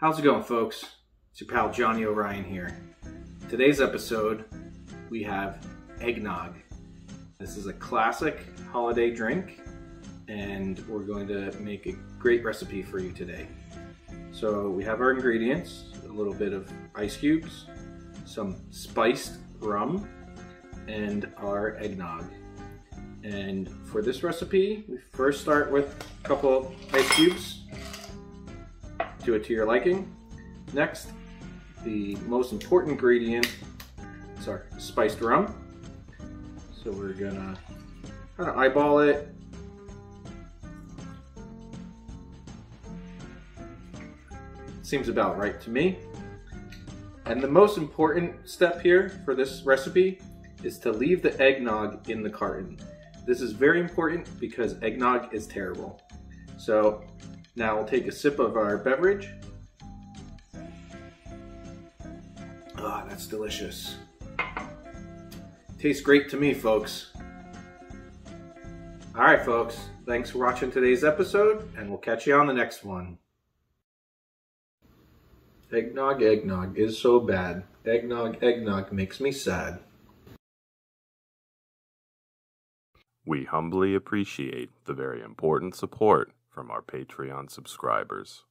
How's it going, folks? It's your pal Johnny Orion here. Today's episode, we have eggnog. This is a classic holiday drink, and we're going to make a great recipe for you today. So we have our ingredients: a little bit of ice cubes, some spiced rum, and our eggnog. And for this recipe, we first start with a couple ice cubes. Do it to your liking. Next, the most important ingredient is our spiced rum. So we're gonna kind of eyeball it. Seems about right to me. And the most important step here for this recipe is to leave the eggnog in the carton. This is very important because eggnog is terrible. So now we'll take a sip of our beverage. Ah, that's delicious. Tastes great to me, folks. All right, folks. Thanks for watching today's episode, and we'll catch you on the next one. Eggnog, eggnog is so bad. Eggnog, eggnog makes me sad. We humbly appreciate the very important support from our Patreon subscribers.